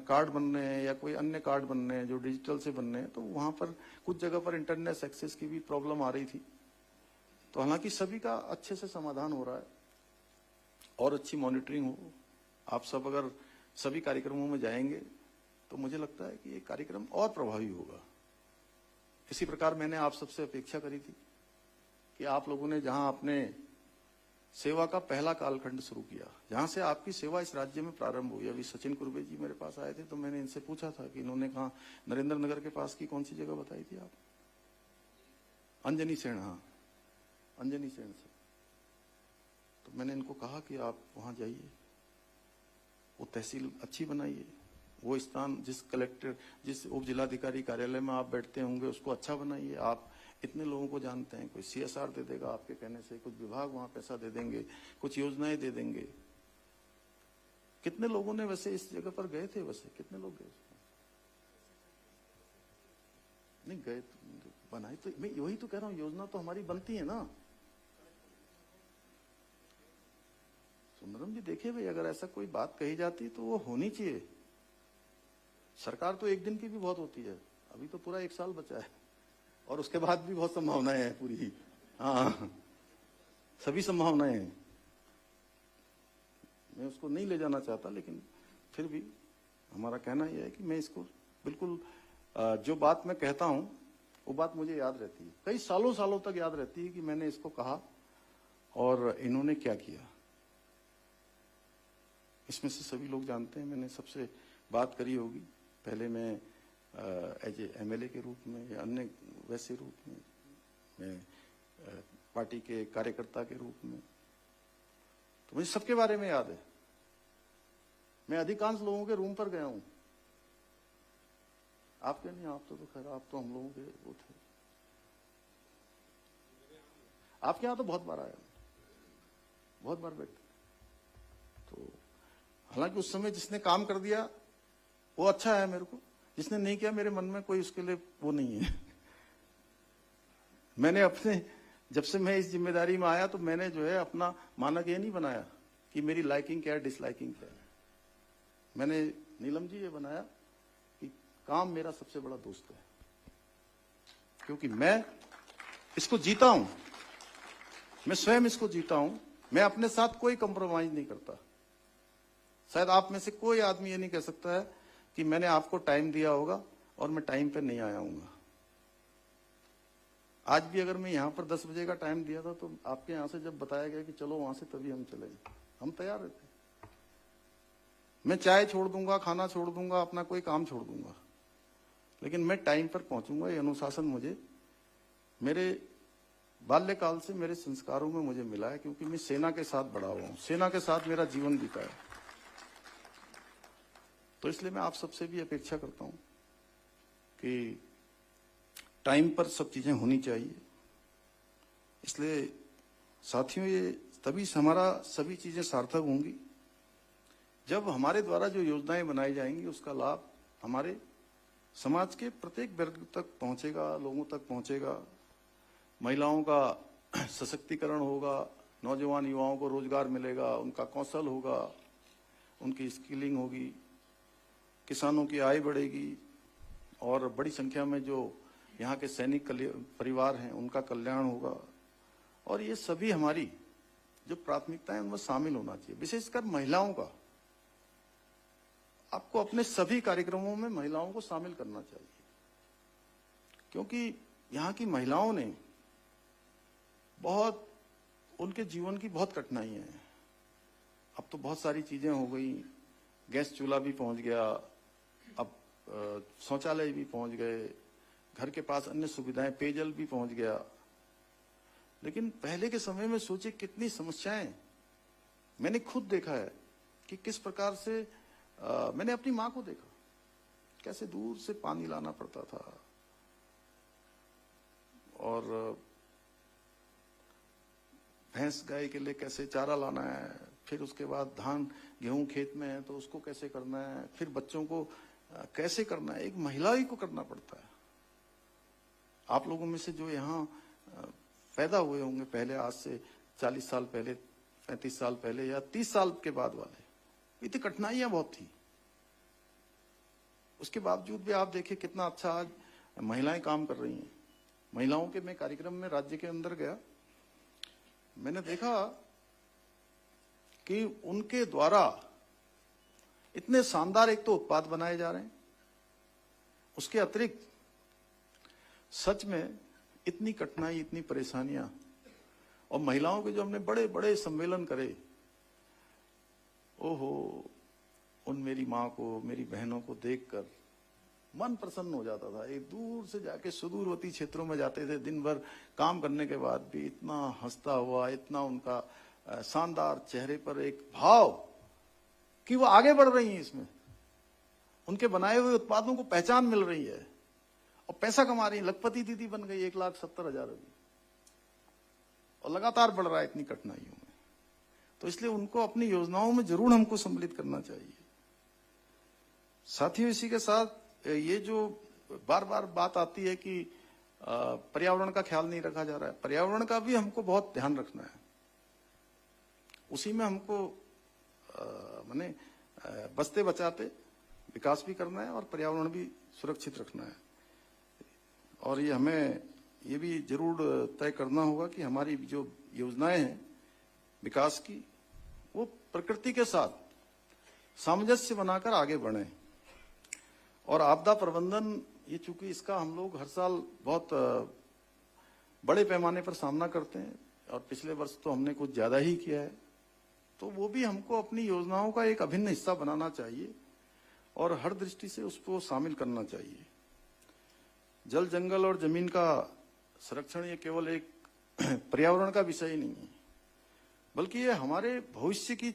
[SPEAKER 1] कार्ड बन रहे हैं या कोई अन्य कार्ड बन रहे हैं जो डिजिटल से बन रहे हैं, तो वहां पर कुछ जगह पर इंटरनेट एक्सेस की भी प्रॉब्लम आ रही थी। तो हालांकि सभी का अच्छे से समाधान हो रहा है और अच्छी मॉनिटरिंग हो। आप सब अगर सभी कार्यक्रमों में जाएंगे तो मुझे लगता है कि ये कार्यक्रम और प्रभावी होगा। इसी प्रकार मैंने आप सबसे अपेक्षा करी थी कि आप लोगों ने जहां अपने सेवा का पहला कालखंड शुरू किया, जहां से आपकी सेवा इस राज्य में प्रारंभ हुई। अभी सचिन कुर्बे जी मेरे पास आए थे तो मैंने इनसे पूछा था कि इन्होंने कहा नरेंद्र नगर के पास की कौन सी जगह बताई थी आप? अंजनी सेन, हाँ अंजनी सेन से। तो मैंने इनको कहा कि आप वहां जाइए, वो तहसील अच्छी बनाइए, वो स्थान जिस कलेक्टर, जिस उप जिलाधिकारी कार्यालय में आप बैठते होंगे उसको अच्छा बनाइए। आप इतने लोगों को जानते हैं, कोई CSR दे देगा आपके कहने से, कुछ विभाग वहां पैसा दे देंगे, कुछ योजनाएं दे देंगे। कितने लोगों ने वैसे इस जगह पर गए थे? वैसे कितने लोग गए? नहीं गए तो बनाई, तो मैं वही तो कह रहा हूं, योजना तो हमारी बनती है ना। सुंदरम जी देखिए भाई, अगर ऐसा कोई बात कही जाती तो वो होनी चाहिए। सरकार तो एक दिन की भी बहुत होती है, अभी तो पूरा 1 साल बचा है और उसके बाद भी बहुत संभावनाएं हैं पूरी। हाँ सभी संभावनाएं हैं, मैं उसको नहीं ले जाना चाहता, लेकिन फिर भी हमारा कहना यह है कि मैं इसको बिल्कुल, जो बात मैं कहता हूं वो बात मुझे याद रहती है, कई सालों सालों तक याद रहती है कि मैंने इसको कहा और इन्होंने क्या किया। इसमें से सभी लोग जानते हैं, मैंने सबसे बात करी होगी पहले मैं एज ए MLA के रूप में या अन्य वैसे रूप में, मैं पार्टी के कार्यकर्ता के रूप में, तो मुझे सबके बारे में याद है। मैं अधिकांश लोगों के रूम पर गया हूं, आपके नहीं, आप तो खैर आप तो हम लोगों के वो थे, आपके यहाँ तो बहुत बार आया, बहुत बार बैठे। तो हालांकि उस समय जिसने काम कर दिया वो अच्छा है मेरे को, जिसने नहीं किया मेरे मन में कोई उसके लिए वो नहीं है। मैंने अपने, जब से मैं इस जिम्मेदारी में आया तो मैंने जो है अपना मानक ये नहीं बनाया कि मेरी लाइकिंग क्या है, डिसलाइकिंग क्या है। मैंने नीलम जी ये बनाया कि काम मेरा सबसे बड़ा दोस्त है, क्योंकि मैं इसको जीता हूं, मैं स्वयं इसको जीता हूं। मैं अपने साथ कोई कंप्रोमाइज नहीं करता। शायद आप में से कोई आदमी ये नहीं कह सकता है कि मैंने आपको टाइम दिया होगा और मैं टाइम पे नहीं आया हूंगा। आज भी अगर मैं यहाँ पर 10 बजे का टाइम दिया था तो आपके यहाँ से जब बताया गया कि चलो वहां से, तभी हम चले, हम तैयार रहते। मैं चाय छोड़ दूंगा, खाना छोड़ दूंगा, अपना कोई काम छोड़ दूंगा, लेकिन मैं टाइम पर पहुंचूंगा। ये अनुशासन मुझे मेरे बाल्यकाल से मेरे संस्कारों में मुझे मिला है, क्योंकि मैं सेना के साथ बड़ा हुआ हूं, सेना के साथ मेरा जीवन बीता है। तो इसलिए मैं आप सबसे भी अपेक्षा करता हूं कि टाइम पर सब चीजें होनी चाहिए। इसलिए साथियों, ये तभी हमारा सभी चीजें सार्थक होंगी जब हमारे द्वारा जो योजनाएं बनाई जाएंगी उसका लाभ हमारे समाज के प्रत्येक वर्ग तक पहुंचेगा, लोगों तक पहुंचेगा। महिलाओं का सशक्तिकरण होगा, नौजवान युवाओं को रोजगार मिलेगा, उनका कौशल होगा, उनकी स्किलिंग होगी, किसानों की आय बढ़ेगी और बड़ी संख्या में जो यहाँ के सैनिक परिवार हैं उनका कल्याण होगा। और ये सभी हमारी जो प्राथमिकताएं उनमें शामिल होना चाहिए, विशेषकर महिलाओं का। आपको अपने सभी कार्यक्रमों में महिलाओं को शामिल करना चाहिए, क्योंकि यहाँ की महिलाओं ने बहुत उनके जीवन की बहुत कठिनाइयां हैं। अब तो बहुत सारी चीजें हो गई, गैस चूल्हा भी पहुंच गया, अब शौचालय भी पहुंच गए, घर के पास अन्य सुविधाएं, पेयजल भी पहुंच गया। लेकिन पहले के समय में सोचिए कितनी समस्याएं। मैंने खुद देखा है कि किस प्रकार से मैंने अपनी मां को देखा कैसे दूर से पानी लाना पड़ता था, और भैंस गाय के लिए कैसे चारा लाना है, फिर उसके बाद धान गेहूं खेत में है तो उसको कैसे करना है, फिर बच्चों को कैसे करना है, एक महिला ही को करना पड़ता है। आप लोगों में से जो यहाँ पैदा हुए होंगे पहले, आज से 40 साल पहले, 35 साल पहले या 30 साल के बाद वाले, इतनी कठिनाइयां बहुत थी। उसके बावजूद भी आप देखिए कितना अच्छा आज महिलाएं काम कर रही हैं। महिलाओं के मैं कार्यक्रम में राज्य के अंदर गया, मैंने देखा कि उनके द्वारा इतने शानदार एक तो उत्पाद बनाए जा रहे हैं, उसके अतिरिक्त सच में इतनी कठिनाई, इतनी परेशानियां, और महिलाओं के जो हमने बड़े बड़े सम्मेलन करे, ओहो, उन मेरी मां को, मेरी बहनों को देखकर मन प्रसन्न हो जाता था। एक दूर से जाके सुदूरवर्ती क्षेत्रों में जाते थे, दिन भर काम करने के बाद भी इतना हंसता हुआ, इतना उनका शानदार चेहरे पर एक भाव कि वो आगे बढ़ रही हैं, इसमें उनके बनाए हुए उत्पादों को पहचान मिल रही है और पैसा कमा रही है। लखपति दीदी बन गई 1,70,000 अभी, और लगातार बढ़ रहा है इतनी कठिनाइयों में। तो इसलिए उनको अपनी योजनाओं में जरूर हमको सम्मिलित करना चाहिए। साथियों, इसी के साथ ये जो बार बार बात आती है कि पर्यावरण का ख्याल नहीं रखा जा रहा है, पर्यावरण का भी हमको बहुत ध्यान रखना है। उसी में हमको माने बचते बचाते विकास भी करना है और पर्यावरण भी सुरक्षित रखना है। और ये हमें ये भी जरूर तय करना होगा कि हमारी जो योजनाएं हैं विकास की, वो प्रकृति के साथ सामंजस्य बनाकर आगे बढ़े। और आपदा प्रबंधन, ये चूंकि इसका हम लोग हर साल बहुत बड़े पैमाने पर सामना करते हैं, और पिछले वर्ष तो हमने कुछ ज्यादा ही किया है, तो वो भी हमको अपनी योजनाओं का एक अभिन्न हिस्सा बनाना चाहिए और हर दृष्टि से उसको शामिल करना चाहिए। जल, जंगल और जमीन का संरक्षण ये केवल एक पर्यावरण का विषय ही नहीं है, बल्कि ये हमारे भविष्य की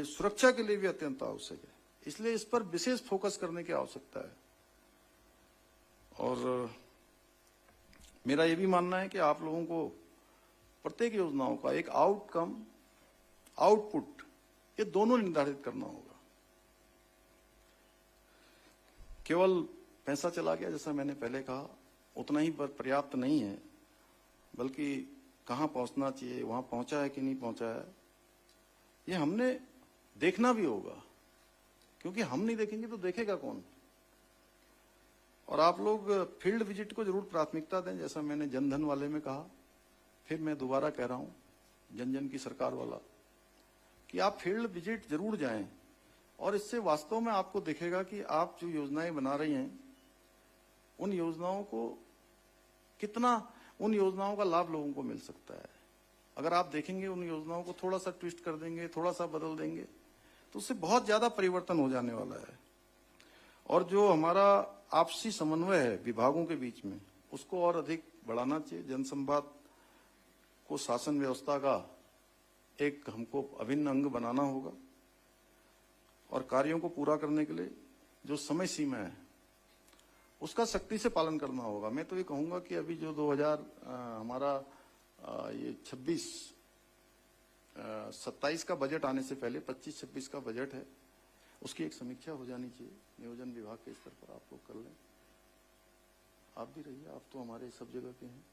[SPEAKER 1] सुरक्षा के लिए भी अत्यंत आवश्यक है। इसलिए इस पर विशेष फोकस करने की आवश्यकता है। और मेरा ये भी मानना है कि आप लोगों को प्रत्येक योजनाओं का एक आउटकम, आउटपुट, ये दोनों निर्धारित करना होगा। केवल पैसा चला गया, जैसा मैंने पहले कहा, उतना ही पर पर्याप्त नहीं है, बल्कि कहां पहुंचना चाहिए, वहां पहुंचा है कि नहीं पहुंचा है, ये हमने देखना भी होगा, क्योंकि हम नहीं देखेंगे तो देखेगा कौन। और आप लोग फील्ड विजिट को जरूर प्राथमिकता दें, जैसा मैंने जनधन वाले में कहा, फिर मैं दोबारा कह रहा हूं, जन जन की सरकार वाला, कि आप फील्ड विजिट जरूर जाएं। और इससे वास्तव में आपको दिखेगा कि आप जो योजनाएं बना रही हैं, उन योजनाओं को कितना, उन योजनाओं का लाभ लोगों को मिल सकता है। अगर आप देखेंगे उन योजनाओं को थोड़ा सा ट्विस्ट कर देंगे, थोड़ा सा बदल देंगे, तो उससे बहुत ज्यादा परिवर्तन हो जाने वाला है। और जो हमारा आपसी समन्वय है विभागों के बीच में, उसको और अधिक बढ़ाना चाहिए। जनसंवाद को शासन व्यवस्था का एक हमको अभिन्न अंग बनाना होगा, और कार्यों को पूरा करने के लिए जो समय सीमा है उसका सख्ती से पालन करना होगा। मैं तो ये कहूंगा कि अभी जो 2000 हमारा ये 26-27 का बजट आने से पहले 25-26 का बजट है, उसकी एक समीक्षा हो जानी चाहिए नियोजन विभाग के स्तर पर। आप लोग कर लें, आप भी रहिए, आप तो हमारे सब जगह के हैं,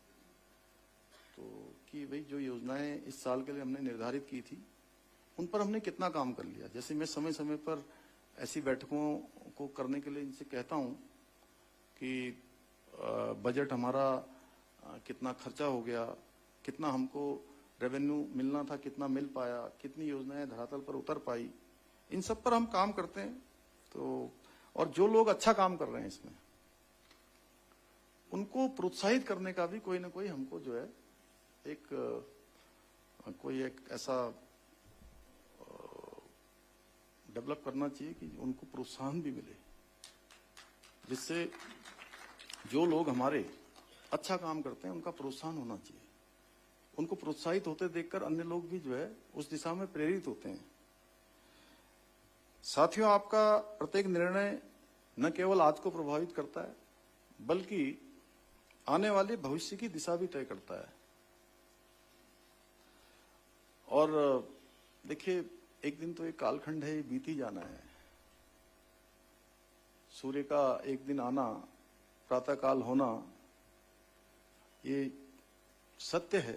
[SPEAKER 1] तो कि भाई जो योजनाएं इस साल के लिए हमने निर्धारित की थी, उन पर हमने कितना काम कर लिया। जैसे मैं समय समय पर ऐसी बैठकों को करने के लिए इनसे कहता हूं कि बजट हमारा कितना खर्चा हो गया, कितना हमको रेवेन्यू मिलना था, कितना मिल पाया, कितनी योजनाएं धरातल पर उतर पाई, इन सब पर हम काम करते हैं। तो और जो लोग अच्छा काम कर रहे हैं इसमें, उनको प्रोत्साहित करने का भी कोई ना कोई हमको जो है एक कोई एक ऐसा डेवलप करना चाहिए कि उनको प्रोत्साहन भी मिले, जिससे जो लोग हमारे अच्छा काम करते हैं उनका प्रोत्साहन होना चाहिए। उनको प्रोत्साहित होते देखकर अन्य लोग भी जो है उस दिशा में प्रेरित होते हैं। साथियों, आपका प्रत्येक निर्णय न केवल आज को प्रभावित करता है बल्कि आने वाले भविष्य की दिशा भी तय करता है। और देखिए, एक दिन तो एक कालखंड है, ये बीत ही जाना है। सूर्य का एक दिन आना, प्रातःकाल होना, ये सत्य है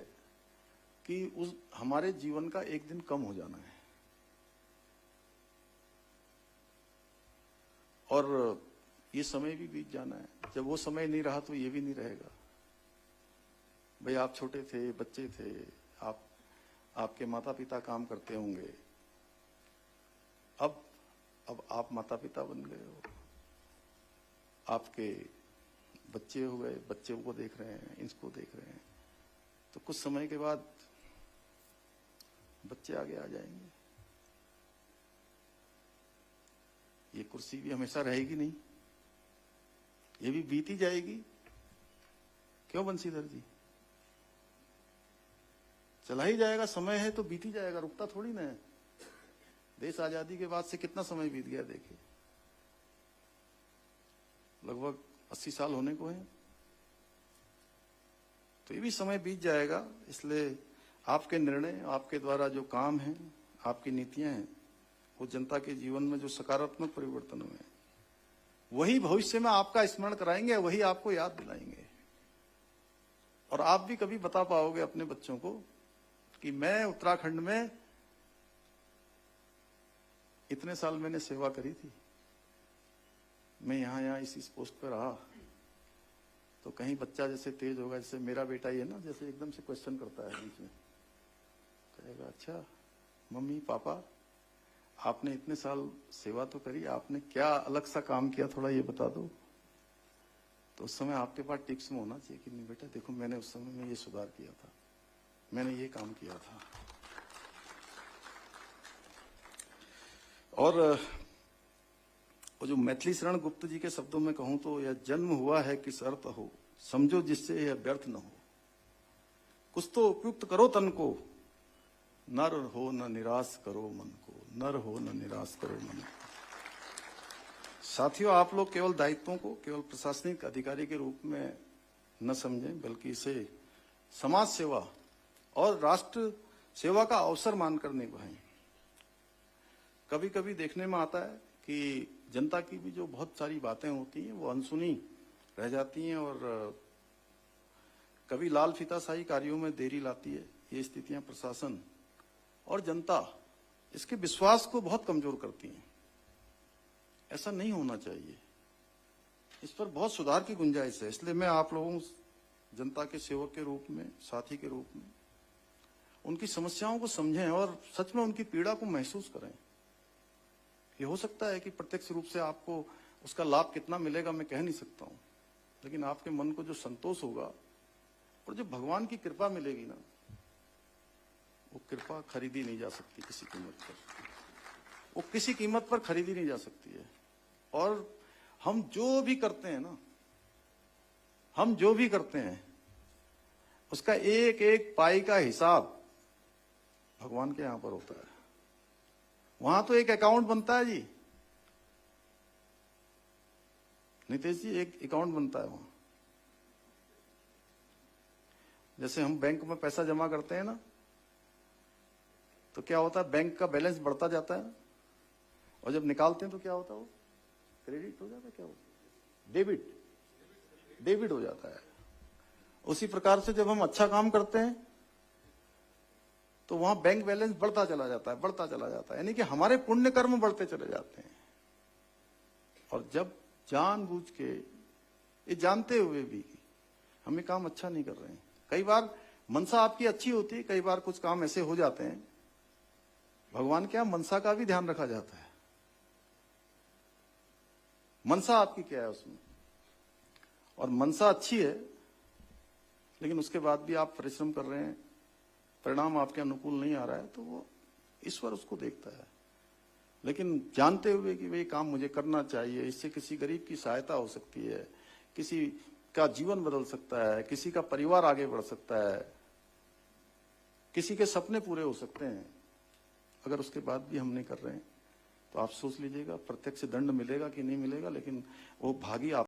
[SPEAKER 1] कि उस हमारे जीवन का एक दिन कम हो जाना है। और ये समय भी बीत जाना है। जब वो समय नहीं रहा तो ये भी नहीं रहेगा। भाई, आप छोटे थे, बच्चे थे, आपके माता पिता काम करते होंगे, अब आप माता पिता बन गए हो, आपके बच्चे हो गए, बच्चों को देख रहे हैं, इसको देख रहे हैं, तो कुछ समय के बाद बच्चे आगे आ जाएंगे। ये कुर्सी भी हमेशा रहेगी नहीं, ये भी बीती जाएगी। क्यों बंशीधर जी? चला ही जाएगा, समय है तो बीती जाएगा, रुकता थोड़ी ना है। देश आजादी के बाद से कितना समय बीत गया देखिए, लगभग 80 साल होने को है। तो ये भी समय बीत जाएगा। इसलिए आपके निर्णय, आपके द्वारा जो काम है, आपकी नीतियां हैं, वो जनता के जीवन में जो सकारात्मक परिवर्तन हुए हैं, वही भविष्य में आपका स्मरण कराएंगे, वही आपको याद दिलाएंगे। और आप भी कभी बता पाओगे अपने बच्चों को कि मैं उत्तराखंड में इतने साल मैंने सेवा करी थी, मैं यहां इस पोस्ट पर रहा। तो कहीं बच्चा जैसे तेज होगा, जैसे मेरा बेटा ही है ना, जैसे एकदम से क्वेश्चन करता है बीच में, कहेगा अच्छा मम्मी पापा, आपने इतने साल सेवा तो करी, आपने क्या अलग सा काम किया, थोड़ा ये बता दो। तो उस समय आपके पास टिप्स में होना चाहिए कि नहीं बेटा देखो, मैंने उस समय में ये सुधार किया था, मैंने ये काम किया था। और वो जो मैथिली शरण गुप्त जी के शब्दों में कहूं तो, यह जन्म हुआ है किस अर्थ हो, समझो जिससे यह व्यर्थ न हो। कुछ तो उपयुक्त करो तन को, नर हो न निराश करो मन को, नर हो न निराश करो मन को। साथियों, आप लोग केवल दायित्वों को केवल प्रशासनिक अधिकारी के रूप में न समझें, बल्कि इसे समाज सेवा और राष्ट्र सेवा का अवसर मानकर निभाएं। कभी कभी देखने में आता है कि जनता की भी जो बहुत सारी बातें होती हैं वो अनसुनी रह जाती हैं और कभी लाल फीताशाही कार्यों में देरी लाती है। ये स्थितियां प्रशासन और जनता इसके विश्वास को बहुत कमजोर करती हैं। ऐसा नहीं होना चाहिए, इस पर बहुत सुधार की गुंजाइश है। इसलिए मैं आप लोगों, जनता के सेवक के रूप में, साथी के रूप में, उनकी समस्याओं को समझें और सच में उनकी पीड़ा को महसूस करें। ये हो सकता है कि प्रत्यक्ष रूप से आपको उसका लाभ कितना मिलेगा मैं कह नहीं सकता हूं, लेकिन आपके मन को जो संतोष होगा और जो भगवान की कृपा मिलेगी ना, वो कृपा खरीदी नहीं जा सकती किसी कीमत पर, वो किसी कीमत पर खरीदी नहीं जा सकती है। और हम जो भी करते हैं ना, हम जो भी करते हैं उसका एक एक पाई का हिसाब भगवान के यहां पर होता है। वहां तो एक अकाउंट बनता है जी, नितेश जी, एक अकाउंट बनता है वहां। जैसे हम बैंक में पैसा जमा करते हैं ना, तो क्या होता है, बैंक का बैलेंस बढ़ता जाता है, और जब निकालते हैं तो क्या होता है, वो क्रेडिट हो जाता है, क्या होता है, डेबिट हो जाता है। उसी प्रकार से जब हम अच्छा काम करते हैं तो वहां बैंक बैलेंस बढ़ता चला जाता है, यानी कि हमारे पुण्य कर्म बढ़ते चले जाते हैं। और जब जानबूझ के, ये जानते हुए भी हम ये काम अच्छा नहीं कर रहे हैं, कई बार मनसा आपकी अच्छी होती है, कई बार कुछ काम ऐसे हो जाते हैं, भगवान क्या मनसा का भी ध्यान रखा जाता है। मनसा आपकी क्या है उसमें, और मनसा अच्छी है, लेकिन उसके बाद भी आप परिश्रम कर रहे हैं परिणाम आपके अनुकूल नहीं आ रहा है तो वो ईश्वर उसको देखता है। लेकिन जानते हुए कि भाई काम मुझे करना चाहिए, इससे किसी गरीब की सहायता हो सकती है, किसी का जीवन बदल सकता है, किसी का परिवार आगे बढ़ सकता है, किसी के सपने पूरे हो सकते हैं, अगर उसके बाद भी हम नहीं कर रहे हैं तो आप सोच लीजिएगा प्रत्यक्ष दंड मिलेगा कि नहीं मिलेगा, लेकिन वो भागी आप